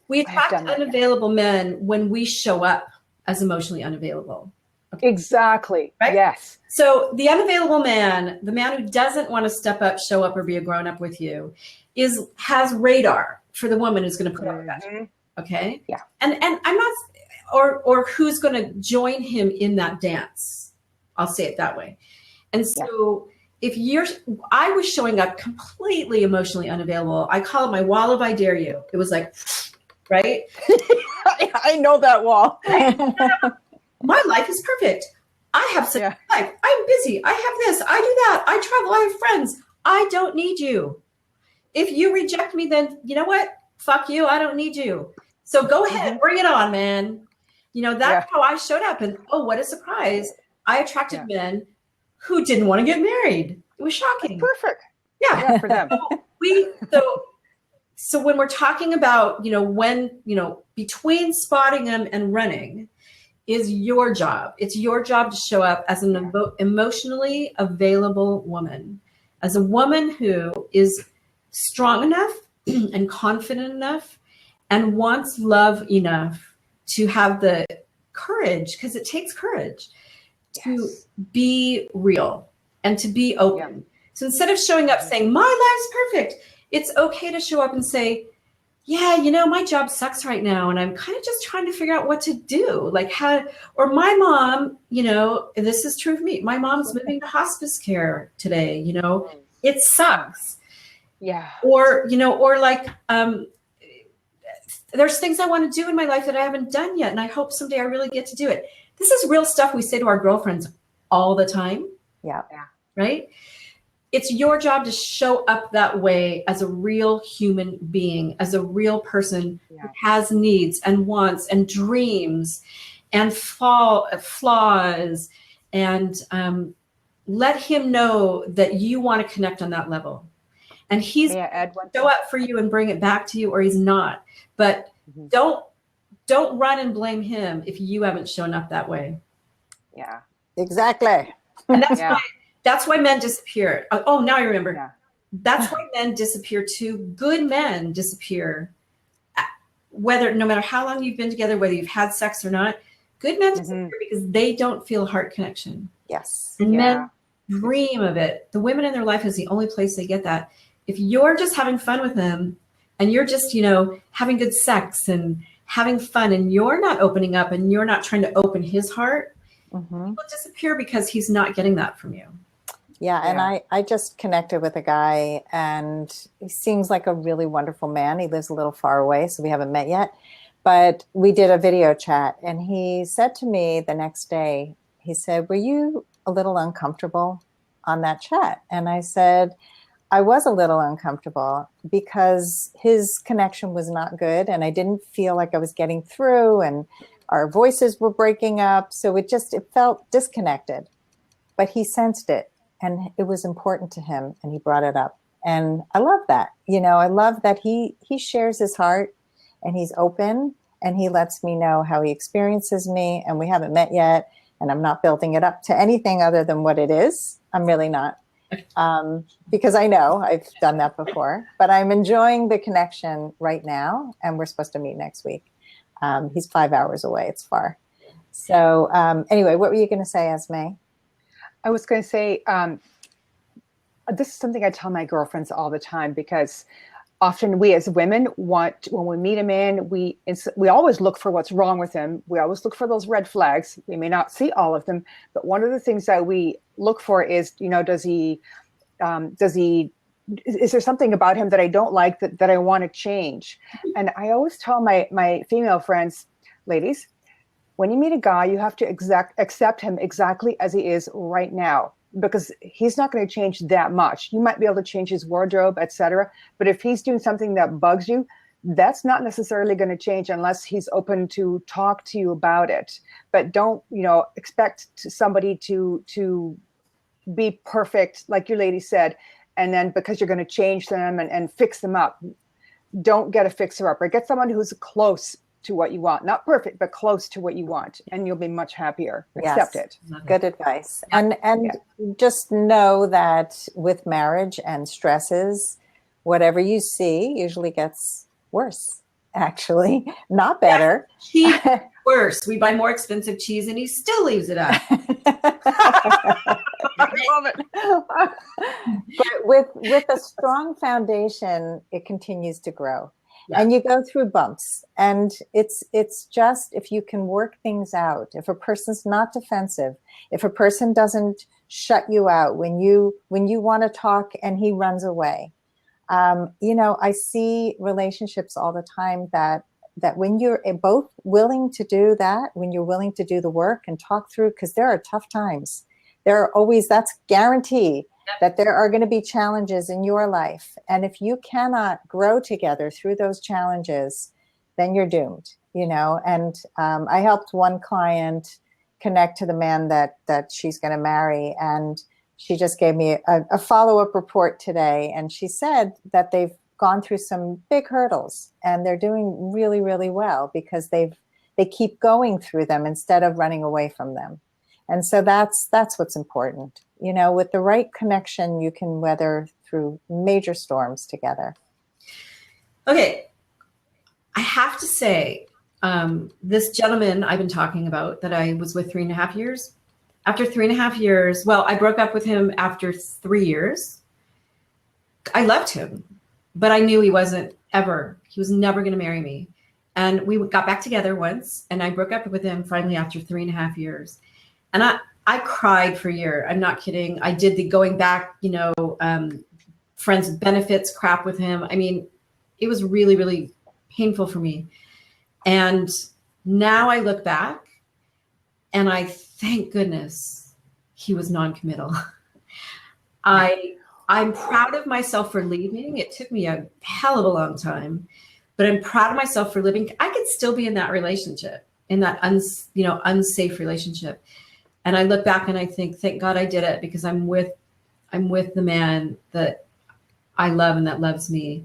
We attract unavailable men when we show up as emotionally unavailable. Okay. Exactly. Right? Yes. So the unavailable man, the man who doesn't want to step up, show up, or be a grown up with you, has radar for the woman who's going to put up with that. Okay. Yeah. And I'm not, or who's going to join him in that dance. I'll say it that way. And so if I was showing up completely emotionally unavailable. I call it my wall of I dare you. It was like, right? I know that wall. My life is perfect. I have such a life. I'm busy. I have this. I do that. I travel. I have friends. I don't need you. If you reject me, then you know what? Fuck you. I don't need you. So go ahead. Bring it on, man. That's how I showed up. And oh, what a surprise. I attracted men who didn't want to get married. It was shocking. That's perfect. Yeah. For them. So when we're talking about, between spotting them and running is your job. It's your job to show up as an emotionally available woman, as a woman who is strong enough and confident enough and wants love enough to have the courage, because it takes courage, to be real and to be open. Yeah. So instead of showing up saying, my life's perfect, it's okay to show up and say, yeah, my job sucks right now. And I'm kind of just trying to figure out what to do. Like or my mom, this is true of me. My mom's moving to hospice care today, it sucks. Yeah. Or there's things I want to do in my life that I haven't done yet. And I hope someday I really get to do it. This is real stuff we say to our girlfriends all the time. Yeah. Right? It's your job to show up that way as a real human being, as a real person who has needs and wants and dreams and flaws, and let him know that you want to connect on that level. And he's show up for you and bring it back to you, or he's not. But don't run and blame him if you haven't shown up that way. Yeah, exactly. And that's why men disappear. Oh, now I remember. Yeah. That's why men disappear too. Good men disappear. No matter how long you've been together, whether you've had sex or not, good men disappear because they don't feel heart connection. Yes. And men dream of it. The women in their life is the only place they get that. If you're just having fun with them and you're just, having good sex and having fun and you're not opening up and you're not trying to open his heart, he will disappear because he's not getting that from you. Yeah, and I just connected with a guy, and he seems like a really wonderful man. He lives a little far away, so we haven't met yet. But we did a video chat, and he said to me the next day, he said, were you a little uncomfortable on that chat? And I said, I was a little uncomfortable because his connection was not good, and I didn't feel like I was getting through, and our voices were breaking up. So it felt disconnected. But he sensed it. And it was important to him, and he brought it up. And I love that. I love that he shares his heart, and he's open, and he lets me know how he experiences me. And we haven't met yet, and I'm not building it up to anything other than what it is. I'm really not, because I know I've done that before. But I'm enjoying the connection right now, and we're supposed to meet next week. He's 5 hours away. It's far. So anyway, what were you going to say, Esme? I was going to say, this is something I tell my girlfriends all the time, because often we as women when we meet a man, we always look for what's wrong with him. We always look for those red flags. We may not see all of them, but one of the things that we look for is, is there something about him that I don't like that I want to change? And I always tell my female friends, ladies, when you meet a guy, you have to accept him exactly as he is right now, because he's not going to change that much. You might be able to change his wardrobe, etc. But if he's doing something that bugs you, that's not necessarily going to change unless he's open to talk to you about it. But don't, expect somebody to be perfect, like your lady said, and then because you're going to change them and fix them up. Don't get a fixer-upper. Get someone who's close to what you want, not perfect, but close to what you want, and you'll be much happier. Accept it. Good advice. And just know that with marriage and stresses, whatever you see usually gets worse, actually, not better. Yeah, worse. We buy more expensive cheese and he still leaves it out. I love it. But with a strong foundation, it continues to grow. and you go through bumps, and it's just, if you can work things out, if a person's not defensive, if a person doesn't shut you out when you want to talk and he runs away. I see relationships all the time that when you're both willing to do that, when you're willing to do the work and talk through, because there are tough times, there are always, that's guarantee that there are going to be challenges in your life. And if you cannot grow together through those challenges, then you're doomed, And I helped one client connect to the man that she's going to marry. And she just gave me a follow-up report today. And she said that they've gone through some big hurdles and they're doing really, really well because they keep going through them instead of running away from them. And so that's what's important. With the right connection, you can weather through major storms together. Okay. I have to say, this gentleman I've been talking about that I was with 3.5 years, after 3.5 years, well, I broke up with him after 3 years. I loved him, but I knew he was never going to marry me. And we got back together once, and I broke up with him finally after 3.5 years. And I cried for a year. I'm not kidding. I did the going back, friends with benefits crap with him. I mean, it was really, really painful for me. And now I look back and I thank goodness he was non-committal. I'm proud of myself for leaving. It took me a hell of a long time, but I'm proud of myself for living. I could still be in that relationship, in that unsafe relationship. And I look back and I think, thank God I did it, because I'm with the man that I love and that loves me.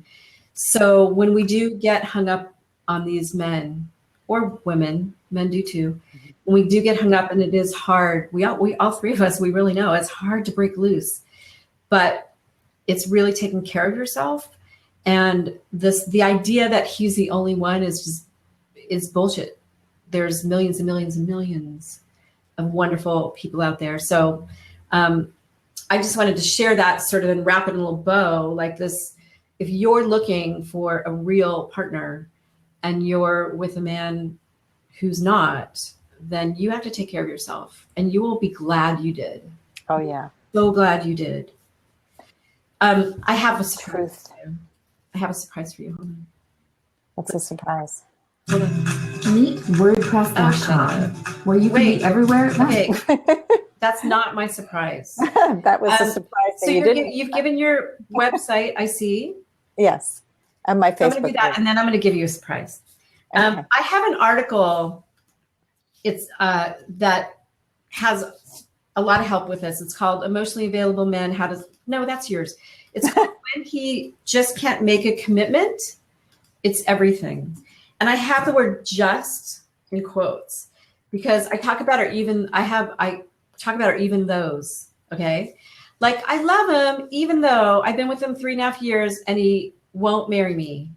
So when we do get hung up on these men or women, men do too, when we do get hung up, and it is hard, we all three of us, we really know it's hard to break loose, but it's really taking care of yourself. And the idea that he's the only one is bullshit. There's millions and millions and millions of wonderful people out there. So I just wanted to share that sort of and wrap it in a little bow like this. If you're looking for a real partner and you're with a man who's not, then you have to take care of yourself, and you will be glad you did. Oh yeah. So glad you did. I have a surprise for you. I have a surprise for you. Hold on. What's a surprise? Hold on. Meet WordPress.com, where you can be everywhere at once. Okay. That's not my surprise. That was a surprise. So you've given your website, I see. Yes. And my Facebook. I'm going to do that, and then I'm going to give you a surprise. Okay. I have an article. It's that has a lot of help with this. It's called "Emotionally Available Men: How to." No, that's yours. It's called "When He Just Can't Make a Commitment, It's Everything." And I have the word "just" in quotes because I talk about even those. Okay. Like, I love him, even though I've been with him 3.5 years and he won't marry me.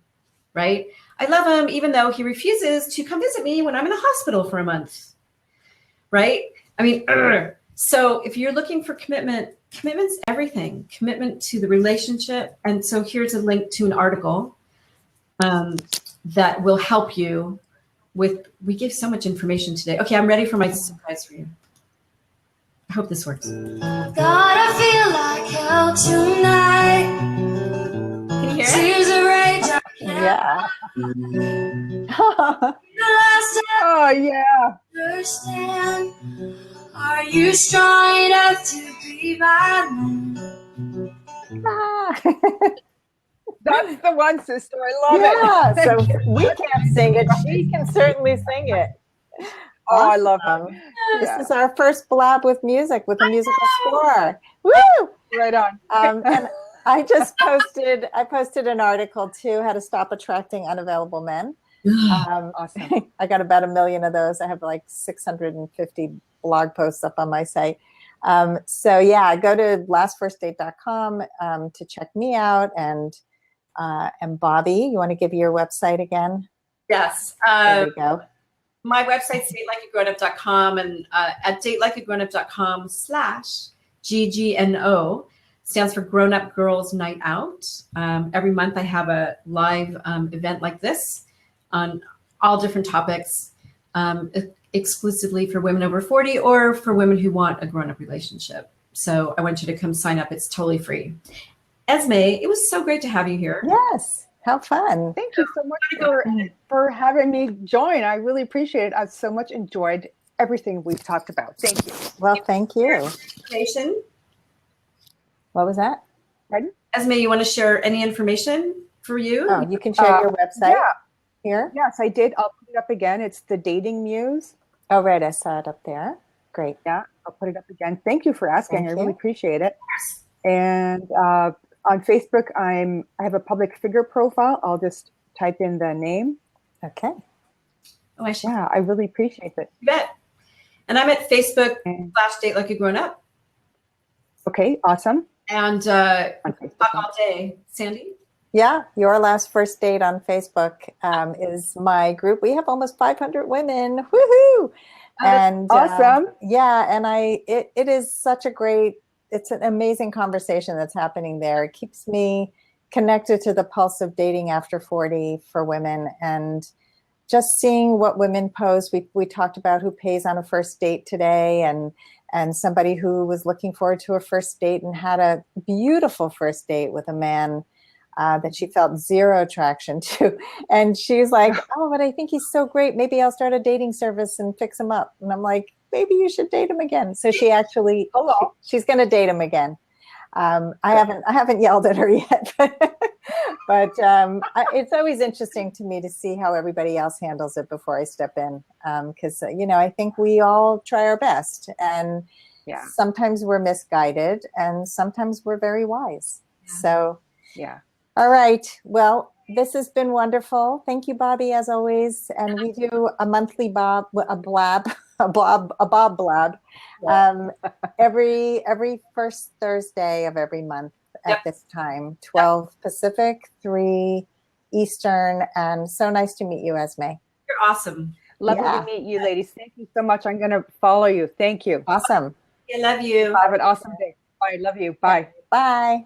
Right. I love him, even though he refuses to come visit me when I'm in the hospital for a month. Right. I mean, so if you're looking for commitment's everything, commitment to the relationship. And so here's a link to an article that will help you with, we give so much information today. Okay, I'm ready for my surprise for you. I hope this works. God, I feel like hell tonight. Can you hear it? Tears of rage. Yeah. Oh yeah. Understand. Are you strong enough to be my man? That's the one, sister. I love it. So we can't sing it. She can certainly sing it. Oh, I love it. This is our first blab with music, with a musical score. Woo! Right on. And I just posted an article too, how to stop attracting unavailable men. Awesome. I got about 1 million of those. I have like 650 blog posts up on my site. So yeah, go to lastfirstdate.com to check me out. And Bobbi, you want to give your website again? Yes. There we go. My website's datelikeagrownup.com, and at datelikeagrownup.com/GGNO. stands for Grown Up Girls Night Out. Every month I have a live event like this on all different topics, exclusively for women over 40 or for women who want a grown-up relationship. So I want you to come sign up. It's totally free. Esme, it was so great to have you here. Yes, how fun. Thank you so much for having me join. I really appreciate it. I've so much enjoyed everything we've talked about. Thank you. Well, thank you. Information. What was that? Pardon? Esme, you want to share any information for you? Oh, you can share your website here. Yes, I did. I'll put it up again. It's the Dating Muse. Oh, right. I saw it up there. Great. Yeah, I'll put it up again. Thank you for asking. Thank I really you. appreciate it. And on Facebook, I have a public figure profile. I'll just type in the name. Okay. Oh, I should. Yeah, I really appreciate it. You bet. And I'm at Facebook /Date Like a Grown Up. Okay, awesome. And On Facebook. talk all day. Sandy? Yeah, Your Last First Date on Facebook is my group. We have almost 500 women. Woohoo! And awesome. And it is such a great, it's an amazing conversation that's happening there. It keeps me connected to the pulse of dating after 40 for women, and just seeing what women post. We talked about who pays on a first date today, and somebody who was looking forward to a first date and had a beautiful first date with a man that she felt zero attraction to. And she's like, oh, but I think he's so great. Maybe I'll start a dating service and fix him up. And I'm like, maybe you should date him again. So she actually, she's going to date him again. I haven't yelled at her yet, but it's always interesting to me to see how everybody else handles it before I step in. Because, I think we all try our best, and sometimes we're misguided and sometimes we're very wise. Yeah. So, all right. Well, this has been wonderful. Thank you, Bobbi, as always. And we do a monthly Bob blab every first Thursday of every month at this time, 12 Pacific, 3 Eastern. And so nice to meet you, Esme. You're awesome. Lovely to meet you, ladies. Thank you so much. I'm going to follow you. Thank you. Awesome. I love you. Have an awesome day. Bye. Love you. Bye. Bye.